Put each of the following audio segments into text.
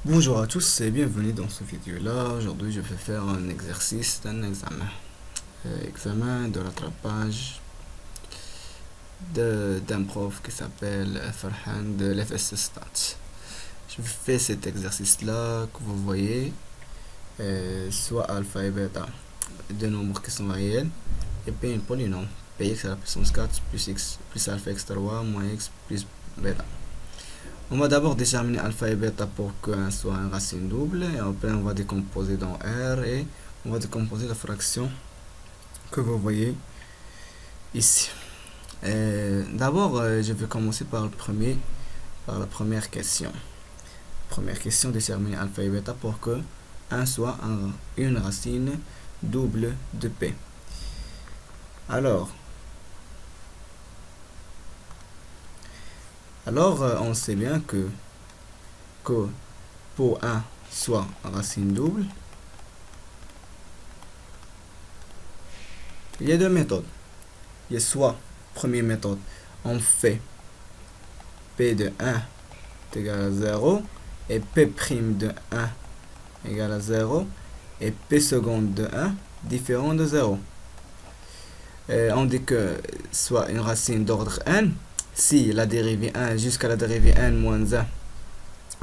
Bonjour à tous et bienvenue dans cette vidéo-là. Aujourd'hui, je vais faire un exercice d'un examen. Examen de rattrapage d'un prof qui s'appelle Farhan de l'FS Stats. Je fais cet exercice-là que vous voyez, soit alpha et bêta, deux nombres qui sont réels, et puis un polynôme, px à la puissance 4 plus x plus alpha x 3 moins x plus bêta. On va d'abord déterminer alpha et bêta pour qu'un soit une racine double et après on va décomposer dans R et on va décomposer la fraction que vous voyez ici. D'abord, je vais commencer par la première question. Première question, déterminer alpha et bêta pour que 1 soit une racine double de P. Alors, on sait bien que pour 1 soit racine double, il y a deux méthodes. Il y a soit, première méthode, on fait P de 1 est égal à 0 et P' de 1 égale à 0 et P seconde de 1 différent de 0. On dit que soit une racine d'ordre n si la dérivée 1 jusqu'à la dérivée n moins 1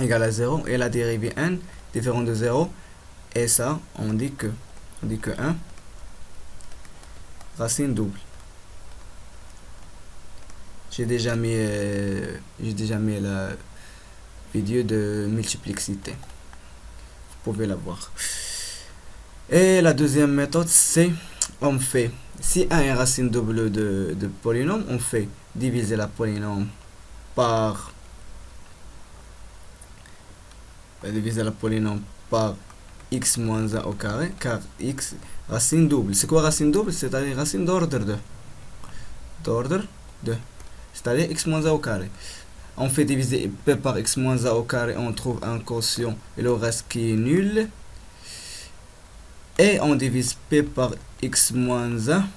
égale à 0 et la dérivée n différent de 0, et ça on dit que 1 racine double. J'ai déjà mis la vidéo de multiplicité, vous pouvez la voir. Et la deuxième méthode, c'est on fait, si 1 est racine double de polynôme, on fait diviser la polynôme par x moins 1 au carré, car x racine double. C'est quoi racine double? C'est-à-dire racine d'ordre 2. C'est-à-dire x moins 1 au carré. On fait diviser p par x moins 1 au carré, on trouve un quotient et le reste qui est nul. Et on divise p par x moins 1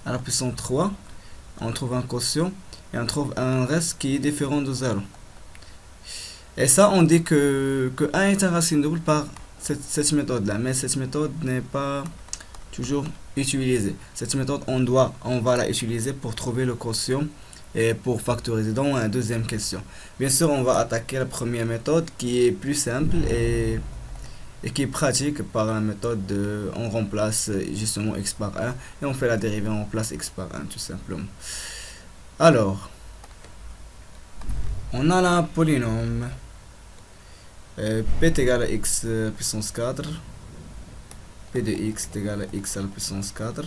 à la puissance 3, on trouve un quotient et on trouve un reste qui est différent de 0. Et ça, on dit que 1 est un racine double par cette méthode-là, mais cette méthode n'est pas toujours utilisée. Cette méthode, on va la utiliser pour trouver le quotient et pour factoriser dans la deuxième question. Bien sûr, on va attaquer la première méthode qui est plus simple et qui est pratique par la méthode de on remplace justement x par 1 et on fait la dérivée, on remplace x par 1 tout simplement. Alors, on a la polynôme p est égal à x puissance 4, p de x est égal à x à la puissance 4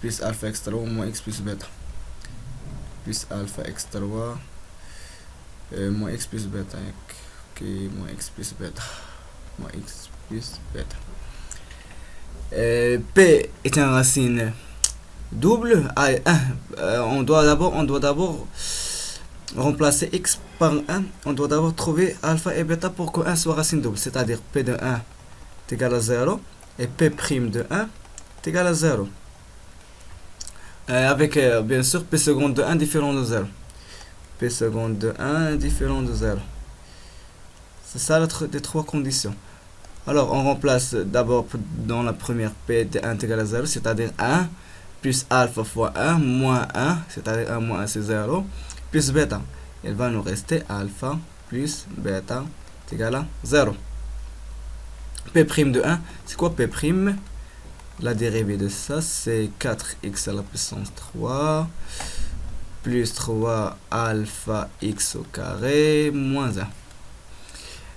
plus alpha x 3 moins x plus bêta, plus alpha x 3 moins x plus bêta, ok, moins x plus bêta, moins x plus bêta. P est une racine double. On doit d'abord remplacer x par 1. On doit d'abord trouver alpha et bêta pour que 1 soit racine double, c'est-à-dire p de 1 est égal à 0 et p' de 1 est égal à 0. Avec bien sûr p seconde de 1 différent de 0. P seconde de 1 différent de 0. C'est ça les trois conditions. Alors on remplace d'abord dans la première p de 1 est égal à 0, c'est-à-dire 1 plus alpha fois 1 moins 1, c'est-à-dire 1 moins 1 c'est 0, plus bêta. Il va nous rester alpha plus bêta est égal à 0. P' de 1, c'est quoi P'? La dérivée de ça, c'est 4x à la puissance 3 plus 3 alpha x au carré moins 1.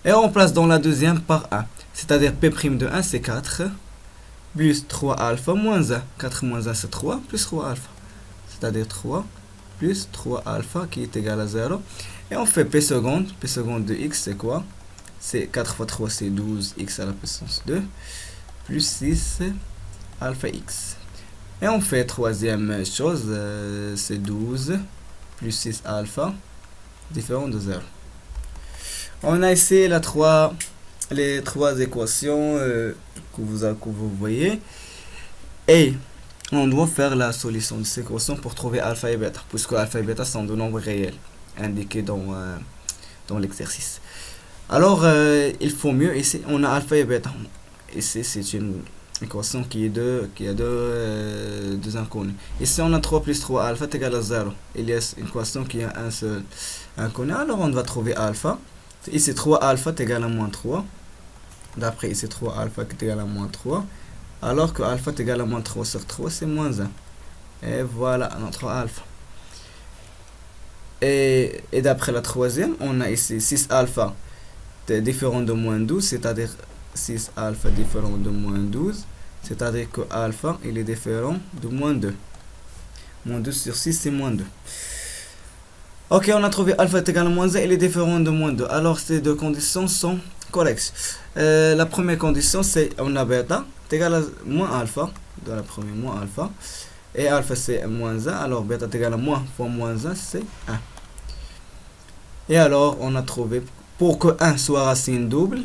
Et on remplace dans la deuxième par 1. C'est-à-dire P' de 1, c'est 4 plus 3 alpha moins 1. 4 moins 1, c'est 3 plus 3 alpha. C'est-à-dire 3 plus 3 alpha qui est égal à 0. Et on fait P seconde. P seconde de x, c'est quoi? C'est 4 fois 3, c'est 12 x à la puissance 2 plus 6 alpha x. Et on fait troisième chose, c'est 12 plus 6 alpha différent de 0. On a ici les trois équations que vous voyez. Et on doit faire la solution de ces équations pour trouver alpha et bêta, puisque alpha et bêta sont de nombres réels. indiqué dans l'exercice. Alors, il faut mieux, ici, on a alpha et bêta. Ici, c'est une équation qui a deux inconnus. Ici, on a 3 plus 3 alpha est égal à 0. Il y a une équation qui a un seul inconnu. Alors, on va trouver alpha. Ici, 3 alpha est égal à moins 3. D'après ici, 3 alpha est égal à moins 3. Alors que alpha est égal à moins 3 sur 3, c'est moins 1. Et voilà notre alpha. Et d'après la troisième, on a ici 6 alpha différent de moins 12, c'est-à-dire 6 alpha différent de moins 12, c'est-à-dire que alpha il est différent de moins 2. Moins 2 sur 6 c'est moins 2. Ok, on a trouvé alpha est égal à moins 1, il est différent de moins 2. Alors ces deux conditions sont correctes. La première condition c'est on a bêta est égal à moins alpha, dans la première moins alpha, et alpha c'est moins 1, alors bêta est égal à moins fois moins 1 c'est 1. Et alors on a trouvé, pour que 1 soit racine double,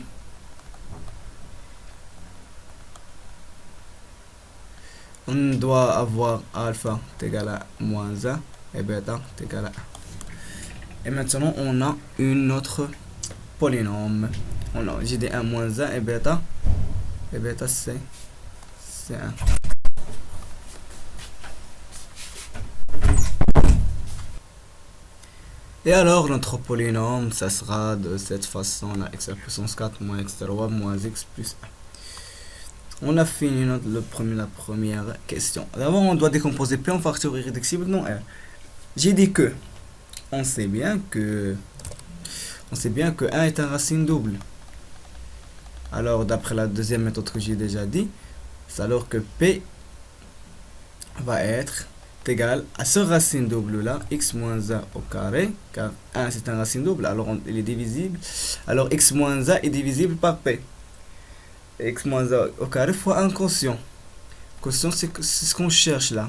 on doit avoir alpha est égal à moins 1 et bêta est égal à 1. Et maintenant on a une autre polynôme. J'ai dit 1 moins 1 et bêta c'est 1. Et alors notre polynôme ça sera de cette façon là, x à la puissance 4 moins x 3 moins x plus 1. On a fini la première question. D'abord on doit décomposer P en facteur irréductible non R. J'ai dit que on sait bien que 1 est un racine double. Alors d'après la deuxième méthode que j'ai déjà dit, c'est alors que P va être égal à ce racine double là, x moins 1 au carré, car 1 c'est un racine double, alors il est divisible. Alors x moins 1 est divisible par P. X moins 1 au carré fois un quotient. Quotient c'est ce qu'on cherche là.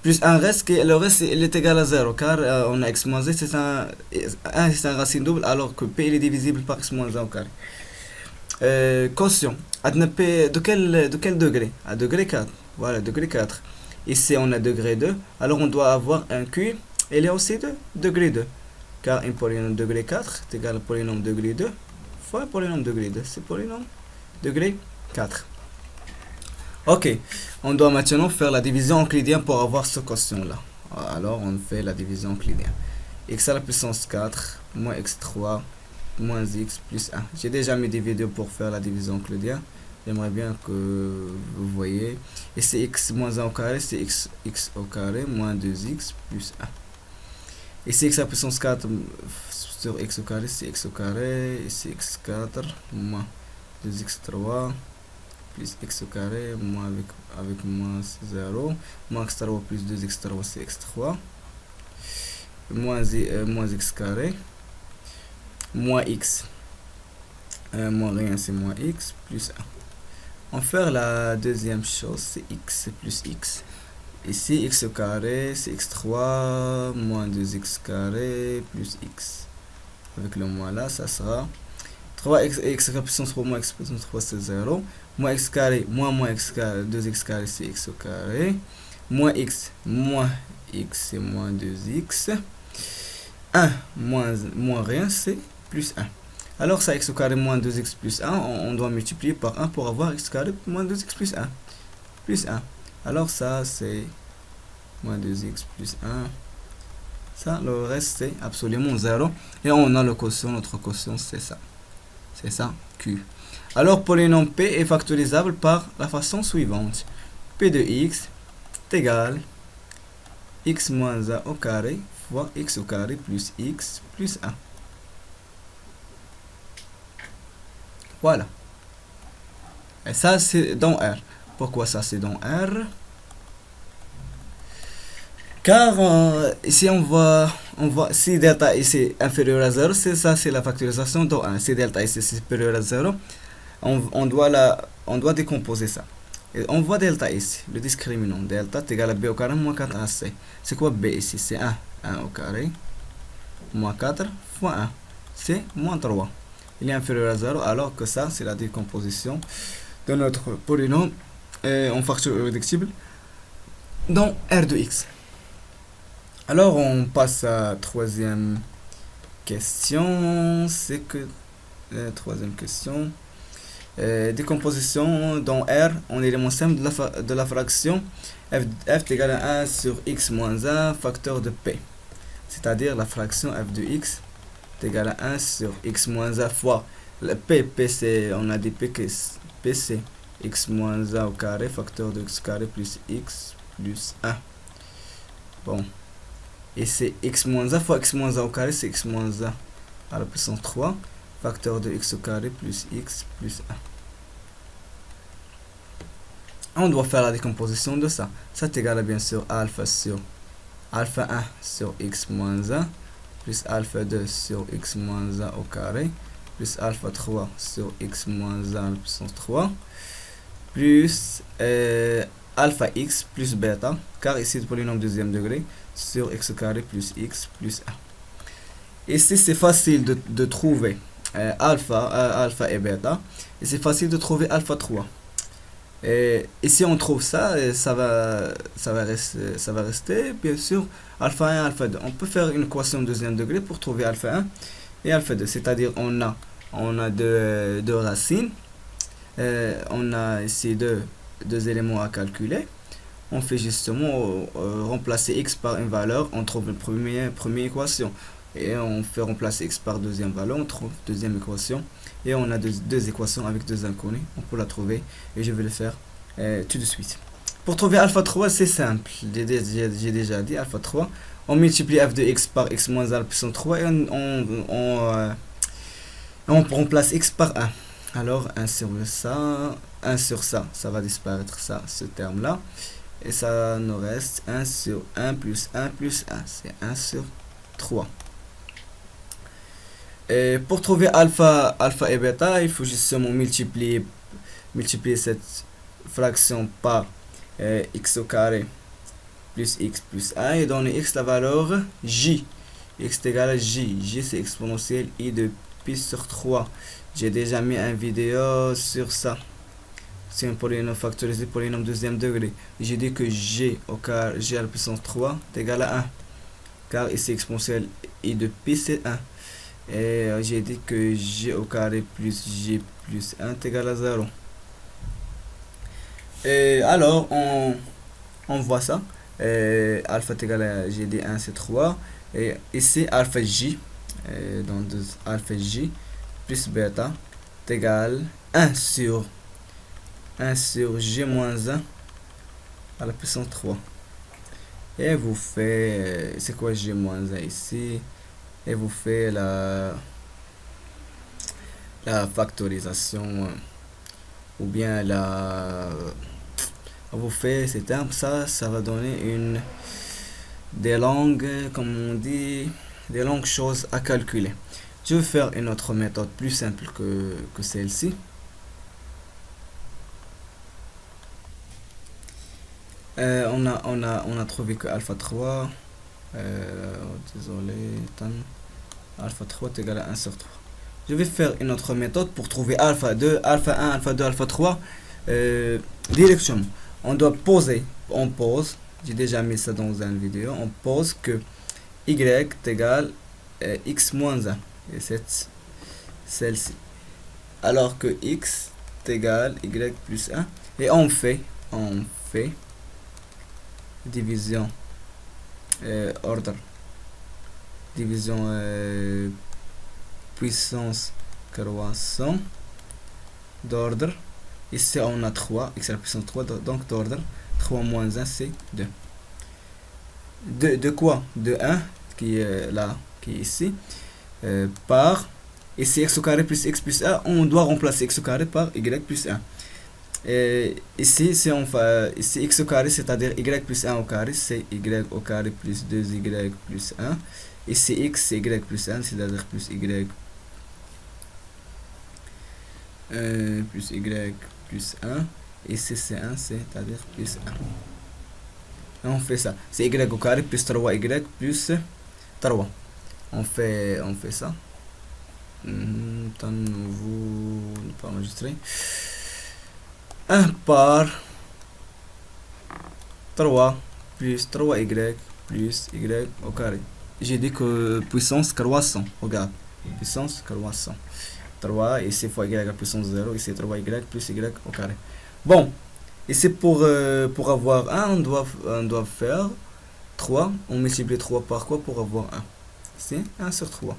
Plus un reste, le reste il est égal à 0, car on a x moins 1 c'est un racine double, alors que P il est divisible par x moins 1 au carré. Quotient. P de quel degré? À degré 4. Voilà, degré 4. Ici on a degré 2, alors on doit avoir un Q, il est aussi de degré 2. Car un polynôme degré 4 est égal à polynôme degré 2 fois polynôme degré 2, c'est polynôme degré 4. Ok, on doit maintenant faire la division euclidienne pour avoir ce quotient là. Alors on fait la division euclidienne. X à la puissance 4 moins x3 moins x plus 1. J'ai déjà mis des vidéos pour faire la division euclidienne. J'aimerais bien que vous voyez. Et c'est x moins 1 au carré, c'est x au carré moins 2x plus 1. Et c'est x à la puissance 4 sur x au carré, c'est x au carré. Et c'est x4 moins 2x3 plus x au carré moins avec moins 0. Moins x3 plus 2x3 c'est x3. Moins x carré. Moins x. Moins rien c'est moins x plus 1. On va faire la deuxième chose, c'est x plus x. Ici, x au carré, c'est x3 moins 2x carré plus x. Avec le moins là, ça sera 3x et x à la puissance 3 moins x puissance 3, c'est 0. Moins x carré, moins x carré, 2x carré, c'est x au carré. Moins x, c'est moins 2x. 1 moins rien, c'est plus 1. Alors ça x au carré moins 2x plus 1, on doit multiplier par 1 pour avoir x carré moins 2x plus 1. Plus 1. Alors ça c'est moins 2x plus 1. Ça, le reste c'est absolument 0. Et on a le quotient, notre quotient c'est ça. C'est ça, Q. Alors polynôme P est factorisable par la façon suivante. P de x est égal x moins 1 au carré fois x au carré plus x plus 1. Voilà. Et ça, c'est dans R. Pourquoi ça, c'est dans R? Car ici, on voit si delta ici est inférieur à 0, c'est ça, c'est la factorisation dans 1. Si delta ici est supérieur à 0, on doit décomposer ça. Et on voit delta ici, le discriminant. Delta est égal à b au carré moins 4ac. C'est quoi b ici? C'est 1. 1 au carré moins 4 fois 1. C'est moins 3. Il est inférieur à 0, alors que ça, c'est la décomposition de notre polynôme en facteur irréductible dans R de x. Alors on passe à la troisième question. C'est que troisième question. Décomposition dans R en élément simple de la fraction f est égal à 1 sur x moins 1 facteur de p. C'est-à-dire la fraction f de x est égal à 1 sur x moins 1 fois le p c'est, on a dit p c'est x moins 1 au carré facteur de x carré plus x plus 1. Bon. Et c'est x moins 1 fois x moins 1 au carré, c'est x moins 1 à la puissance 3 facteur de x au carré plus x plus 1. On doit faire la décomposition de ça. Ça est égal à bien sûr alpha sur alpha 1 sur x moins 1 plus alpha 2 sur x moins 1 au carré plus alpha 3 sur x moins 1 à la puissance 3 plus alpha x plus bêta, car ici le polynôme deuxième degré, sur x au carré plus x plus 1. Ici c'est facile de trouver alpha et bêta, et c'est facile de trouver alpha 3. Et si on trouve ça, ça va rester bien sûr alpha 1 et alpha 2. On peut faire une équation deuxième degré pour trouver alpha 1 et alpha 2, c'est-à-dire on a deux racines, on a ici deux éléments à calculer. On fait justement remplacer x par une valeur, on trouve une première équation, et on fait remplacer x par deuxième valeur, on trouve deuxième équation, et on a deux équations avec deux inconnus. On peut la trouver et je vais le faire tout de suite. Pour trouver alpha 3, c'est simple, j'ai déjà dit alpha 3, on multiplie f de x par x moins 1 à la puissance 3 et on remplace x par 1. Alors 1 sur ça, ça va disparaître, ça, ce terme là, et ça nous reste 1 sur 1 plus 1 plus 1, c'est 1 sur 3. Et pour trouver alpha et bêta, il faut justement multiplier cette fraction par x au carré plus x plus 1 et donner x la valeur j. X est égal à j. J c'est exponentielle i de pi sur 3. J'ai déjà mis une vidéo sur ça. C'est un polynôme factorisé, polynôme deuxième degré. J'ai dit que g au carré, g à la puissance 3 est égal à 1. Car ici exponentielle i de pi c'est 1. Et j'ai dit que g au carré plus g plus 1 est égal à 0. Et alors on voit ça. Alpha est égal à, j'ai dit 1 c'est 3. Et ici alpha j, donc alpha j plus bêta est égal à 1 sur g moins 1 à la puissance 3. Et vous faites, c'est quoi g moins 1 ici? Et vous faites la factorisation, ou bien vous faites ces termes, ça va donner des longues, comme on dit, des longues choses à calculer. Je vais faire une autre méthode plus simple que celle-ci. On a trouvé que alpha 3, désolé, alpha 3 est égal à 1 sur 3. Je vais faire une autre méthode pour trouver alpha 2, alpha 1, alpha 2, alpha 3 directement. On doit poser, on pose, j'ai déjà mis ça dans une vidéo, on pose que y est égal à x moins 1, et c'est celle-ci. Alors que x est égal à y plus 1, et on fait division ordre, division puissance croissant d'ordre. Ici on a 3, x à la puissance 3, donc d'ordre 3 moins 1 c'est 2. De quoi? De 1 qui est là, qui est ici, par ici x au carré plus x plus 1, on doit remplacer x au carré par y plus 1. Et ici, si on fait ici x au carré, c'est-à-dire y plus 1 au carré, c'est y au carré plus 2y plus 1. Ici x c'est y plus 1, c'est-à-dire plus y plus y plus 1. Ici c'est 1, c'est-à-dire plus 1. Et on fait ça. C'est y au carré plus 3y plus 3. On fait ça. Vous ne pas enregistrer. 1 par 3 plus 3y plus y au carré. J'ai dit que puissance croissant, regarde, puissance croissant. 3 ici fois y à la puissance 0, ici 3y plus y au carré. Bon, ici pour avoir 1, on doit faire 3, on multiplie 3 par quoi pour avoir 1? C'est 1 sur 3.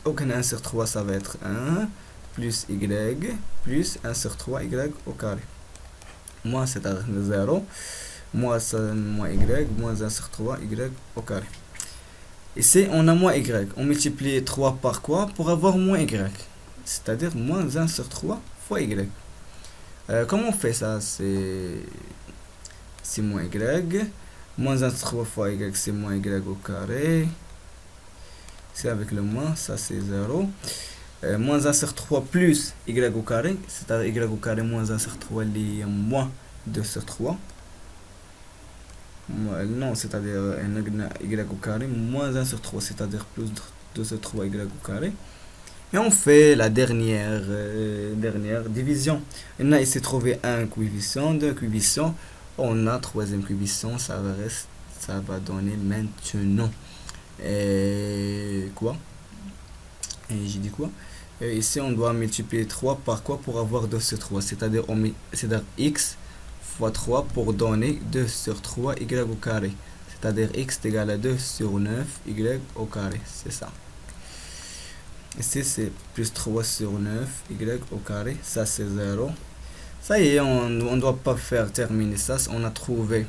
Donc 1 sur 3 ça va être 1 plus y plus 1 sur 3 y au carré. Moins c'est à 0, moins y, moins 1 sur 3 y au carré. Ici on a moins y, on multiplie 3 par quoi pour avoir moins y? C'est-à-dire moins 1 sur 3 fois y. Comment on fait ça? C'est moins y. Moins 1 sur 3 fois y, c'est moins y au carré. C'est avec le moins, ça c'est 0. Moins 1 sur 3 plus y au carré, c'est-à-dire y au carré moins 1 sur 3, il y a moins 2 sur 3. Non, c'est-à-dire y au carré moins 1 sur 3, c'est-à-dire plus 2 sur 3 y au carré. Et on fait la dernière division. On a ici trouvé un coefficient, deux coefficients. On a troisième coefficient, ça va donner maintenant. Et quoi? Et j'ai dit quoi? Et ici on doit multiplier 3 par quoi pour avoir 2 sur 3. C'est-à-dire x fois 3 pour donner 2 sur 3 y au carré. C'est-à-dire x est égal à 2 sur 9 y au carré. C'est ça. Ici c'est plus 3 sur 9 y au carré, ça c'est 0. Ça y est, on ne doit pas faire terminer ça, on a trouvé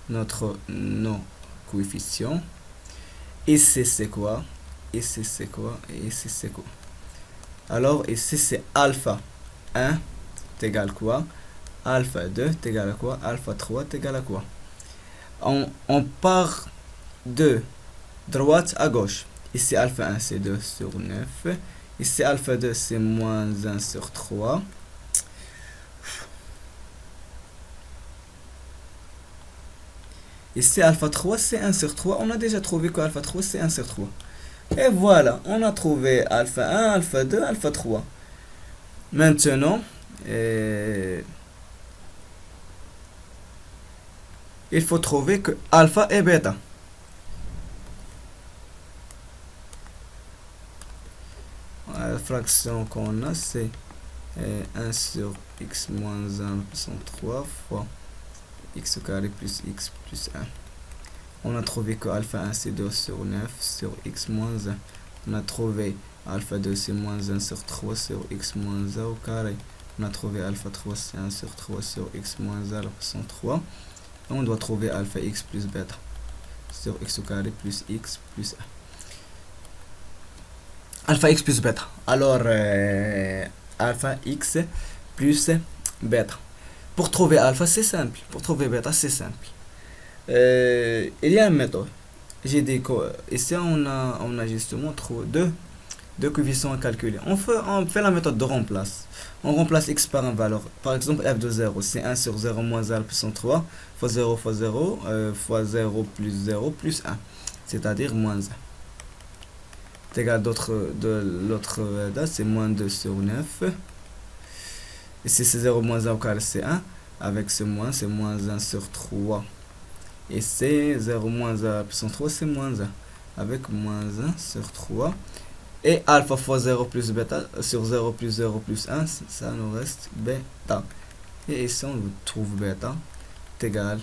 nos coefficients. Ici c'est quoi? Ici c'est quoi? Et ici c'est quoi? Alors ici c'est alpha 1 est égal à quoi? Alpha 2 est égal à quoi? Alpha 3 est égal à quoi? On part de droite à gauche. Ici alpha 1 c'est 2 sur 9. Ici alpha 2 c'est moins 1 sur 3. Ici alpha 3 c'est 1 sur 3. On a déjà trouvé que alpha 3 c'est 1 sur 3. Et voilà, on a trouvé alpha 1, alpha 2, alpha 3. Maintenant, il faut trouver que alpha et bêta. La fraction qu'on a, c'est 1 sur x moins 1 puissance 3 fois x au carré plus x plus 1. On a trouvé que alpha 1 c'est 2 sur 9 sur x moins 1. On a trouvé alpha 2 c'est moins 1 sur 3 sur x moins 1 au carré. On a trouvé alpha 3 c'est 1 sur 3 sur x moins 1 à la puissance 3. Et on doit trouver alpha x plus bêta sur x au carré plus x plus 1. Alpha x plus bêta. Alors, alpha x plus bêta. Pour trouver alpha, c'est simple. Pour trouver bêta, c'est simple. Il y a une méthode. J'ai dit ici, on a justement deux coefficients à calculer. On fait la méthode de remplace. On remplace x par une valeur. Par exemple, f de 0, c'est 1 sur 0 moins 1 puissance 3 fois 0 fois 0 fois 0 plus 0 plus 1. C'est-à-dire moins 1. C'est égal de l'autre date, c'est moins 2 sur 9. Ici, c'est 0 moins 1 au carré, c'est 1. Avec ce moins, c'est moins 1 sur 3. Et c'est 0 moins 1 puissance 3, c'est moins 1. Avec moins 1 sur 3. Et alpha fois 0 plus bêta sur 0 plus 0 plus 1, ça nous reste bêta. Et ici, on trouve bêta est égal.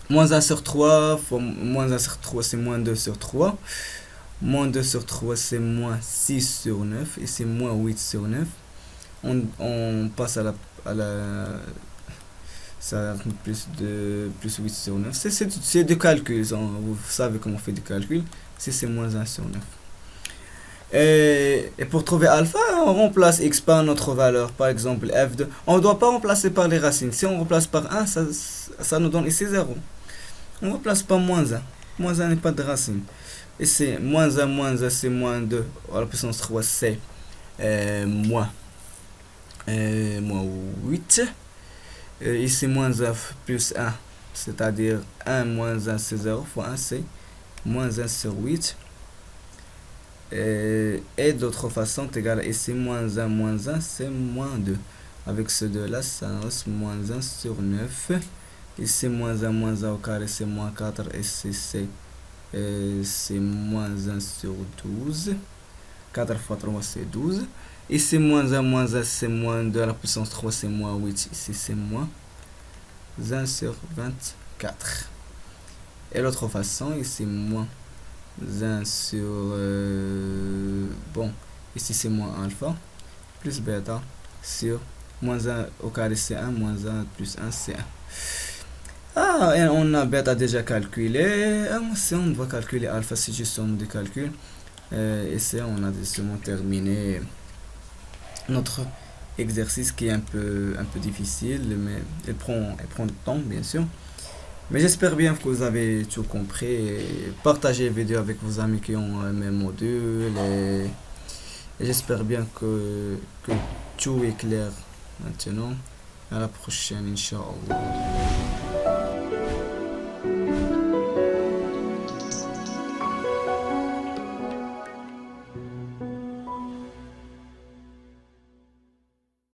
Moins 1 sur 3 fois moins 1 sur 3, c'est moins 2 sur 3. Moins 2 sur 3, c'est moins 6 sur 9. Et c'est moins 8 sur 9. On passe à la ça plus 8 sur 9. C'est du calcul. Vous savez comment on fait du calcul. C'est moins 1 sur 9. Et pour trouver alpha, on remplace x par notre valeur. Par exemple, f2. On ne doit pas remplacer par les racines. Si on remplace par 1, ça nous donne ici 0. On ne remplace pas moins 1. Moins 1 n'est pas de racine. Et c'est moins 1, c'est moins 2. À la puissance 3, c'est moins 8. Ici, moins 1 plus 1. C'est-à-dire 1 moins 1, c'est 0 fois 1, c'est moins 1 sur 8. Et d'autre façon, c'est égal à ici, moins 1, c'est moins 2. Avec ce 2 là, ça reste moins 1 sur 9. Ici, moins 1 au carré, c'est moins 4. Et c'est moins 1 sur 12. 4 fois 3, c'est 12. Ici, moins 1, c'est moins 2 à la puissance 3, c'est moins 8. Ici, c'est moins 1 sur 24. Et l'autre façon, ici, moins 1 sur... bon, ici, c'est moins alpha, plus bêta, sur moins 1 au carré, c'est 1, moins 1 plus 1, c'est 1. Ah, et on a bêta déjà calculé. Si on doit calculer alpha, c'est juste somme de calcul. Et c'est, on a justement terminé notre exercice qui est un peu difficile, mais elle prend du temps, bien sûr. Mais j'espère bien que vous avez tout compris. Et partagez la vidéo avec vos amis qui ont le même module. Et j'espère bien que tout est clair maintenant. À la prochaine, Inch'Allah.